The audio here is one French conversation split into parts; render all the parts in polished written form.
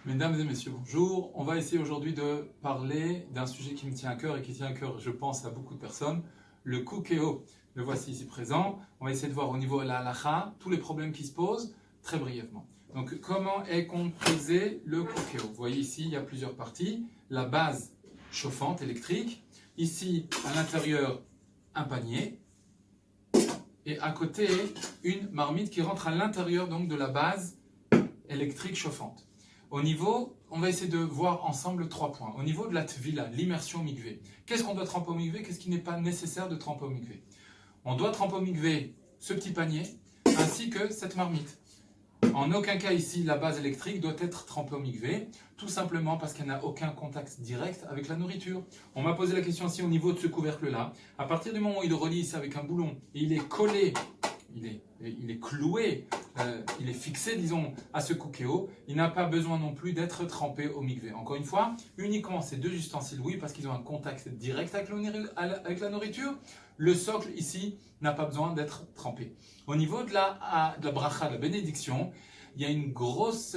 Mesdames et messieurs, bonjour. On va essayer aujourd'hui de parler d'un sujet qui me tient à cœur et qui tient à cœur, je pense, à beaucoup de personnes, le koukéo. Le voici ici présent. On va essayer de voir au niveau de la halakha tous les problèmes qui se posent très brièvement. Donc, comment est composé le koukéo? Vous voyez ici, il y a plusieurs parties. La base chauffante électrique. Ici, à l'intérieur, un panier. Et à côté, une marmite qui rentre à l'intérieur donc de la base électrique chauffante. Au niveau, on va essayer de voir ensemble 3 points. Au niveau de la tvila, l'immersion au mikvé. Qu'est-ce qu'on doit tremper au mikvé? Qu'est-ce qui n'est pas nécessaire de tremper au mikvé? On doit tremper au mikvé ce petit panier ainsi que cette marmite. En aucun cas ici, la base électrique doit être trempée au mikvé, tout simplement parce qu'elle n'a aucun contact direct avec la nourriture. On m'a posé la question aussi au niveau de ce couvercle-là. À partir du moment où il relie ici avec un boulon et il est collé, il est cloué, il est fixé, disons, à ce koukéo, il n'a pas besoin non plus d'être trempé au mikvé. Encore une fois, uniquement ces deux ustensiles, oui, parce qu'ils ont un contact direct avec la nourriture. Le socle ici n'a pas besoin d'être trempé. Au niveau de la bracha, de la bénédiction, il y a une grosse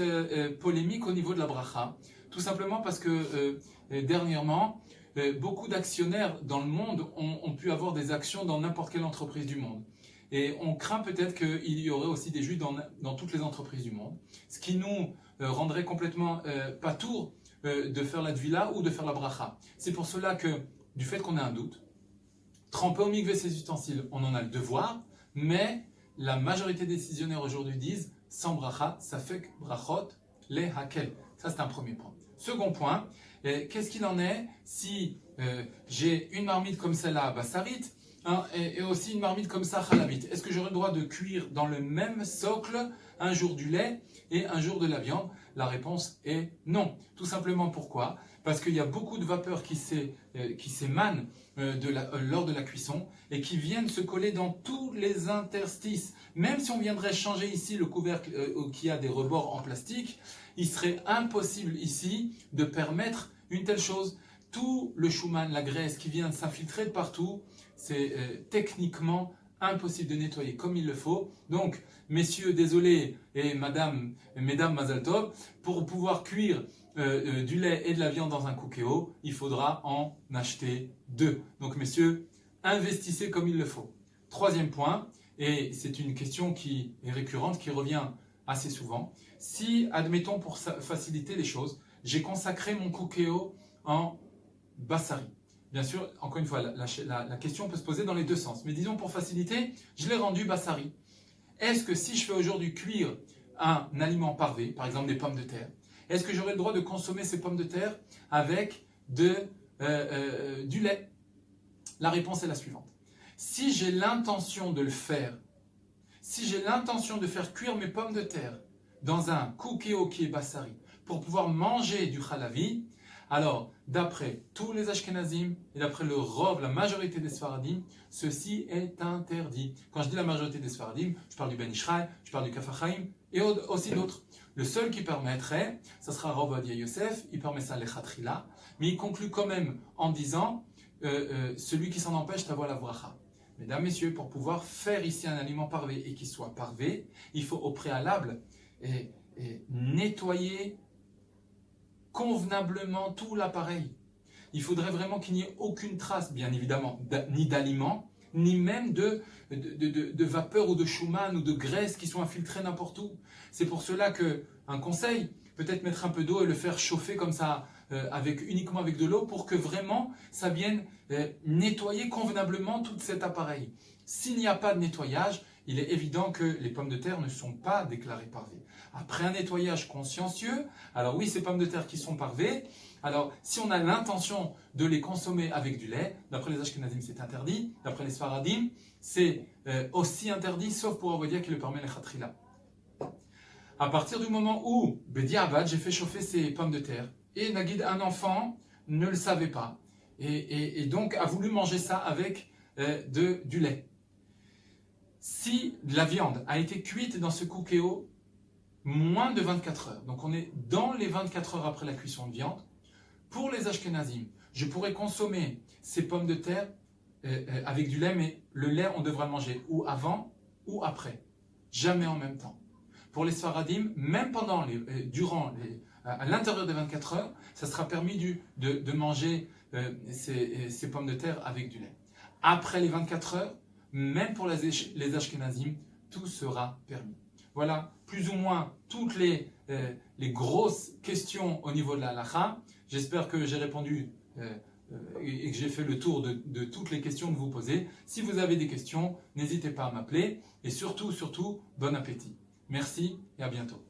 polémique au niveau de la bracha, tout simplement parce que dernièrement, beaucoup d'actionnaires dans le monde ont pu avoir des actions dans n'importe quelle entreprise du monde. Et on craint peut-être qu'il y aurait aussi des juifs dans toutes les entreprises du monde, ce qui nous rendrait complètement patour de faire la tvila ou de faire la bracha. C'est pour cela que, du fait qu'on a un doute, tremper au mikvé ces ustensiles, on en a le devoir, mais la majorité des décisionnaires aujourd'hui disent sans bracha, ça fait brachot les hakel. Ça, c'est un premier point. Second point, qu'est-ce qu'il en est si j'ai une marmite comme celle-là, bassarit, et aussi une marmite comme ça, halavite? Est-ce que j'aurai le droit de cuire dans le même socle un jour du lait et un jour de la viande? La réponse est non. Tout simplement pourquoi? Parce qu'il y a beaucoup de vapeur qui s'émanent lors de la cuisson et qui viennent se coller dans tous les interstices. Même si on viendrait changer ici le couvercle qui a des rebords en plastique, il serait impossible ici de permettre une telle chose. Tout le chouman, la graisse qui vient s'infiltrer de partout, c'est techniquement impossible de nettoyer comme il le faut. Donc, messieurs, désolé, et mesdames, mazal tov, pour pouvoir cuire du lait et de la viande dans un koukéo, il faudra en acheter 2. Donc, messieurs, investissez comme il le faut. Troisième point, et c'est une question qui est récurrente, qui revient assez souvent. Si, admettons, pour faciliter les choses, j'ai consacré mon koukéo en bassari. Bien sûr, encore une fois, la question peut se poser dans les deux sens. Mais disons pour faciliter, je l'ai rendu bassari. Est-ce que si je fais aujourd'hui cuire un aliment parvé, par exemple des pommes de terre, est-ce que j'aurai le droit de consommer ces pommes de terre avec du lait? La réponse est la suivante. Si j'ai l'intention de le faire, si j'ai l'intention de faire cuire mes pommes de terre dans un koukéo qui est bassari, pour pouvoir manger du halavi, alors, d'après tous les Ashkenazim et d'après le Rov, la majorité des Sfaradim, ceci est interdit. Quand je dis la majorité des Sfaradim, je parle du Ben Ishraï, je parle du Kaf HaChaim et aussi d'autres. Le seul qui permettrait, ça sera Rav Ovadia Yosef, il permet ça lechatchila, mais il conclut quand même en disant celui qui s'en empêche t'avoir la bracha. Mesdames, messieurs, pour pouvoir faire ici un aliment parvé et qu'il soit parvé, il faut au préalable nettoyer convenablement tout l'appareil. Il faudrait vraiment qu'il n'y ait aucune trace, bien évidemment, ni d'aliments, ni même de vapeur ou de chouman ou de graisse qui sont infiltrées n'importe où. C'est pour cela qu'un conseil, peut-être mettre un peu d'eau et le faire chauffer comme ça, uniquement avec de l'eau, pour que vraiment ça vienne nettoyer convenablement tout cet appareil. S'il n'y a pas de nettoyage, il est évident que les pommes de terre ne sont pas déclarées parvées. Après un nettoyage consciencieux, alors oui, ces pommes de terre qui sont parvées, alors si on a l'intention de les consommer avec du lait, d'après les Ashkenazim c'est interdit, d'après les Sfaradim c'est aussi interdit, sauf pour Avodia qui le permet le khatrila. À partir du moment où, Bediavad, j'ai fait chauffer ces pommes de terre, et Nagid, un enfant, ne le savait pas, et donc a voulu manger ça avec du lait. Si la viande a été cuite dans ce koukéo moins de 24 heures, donc on est dans les 24 heures après la cuisson de viande, pour les Ashkenazim, je pourrais consommer ces pommes de terre avec du lait, mais le lait, on devra le manger ou avant ou après, jamais en même temps. Pour les Sfaradim, même durant à l'intérieur des 24 heures, ça sera permis de manger ces pommes de terre avec du lait. Après les 24 heures, même pour les Ashkenazim, tout sera permis. Voilà plus ou moins toutes les grosses questions au niveau de la halakha. J'espère que j'ai répondu et que j'ai fait le tour de toutes les questions que vous posez. Si vous avez des questions, n'hésitez pas à m'appeler et surtout, bon appétit. Merci et à bientôt.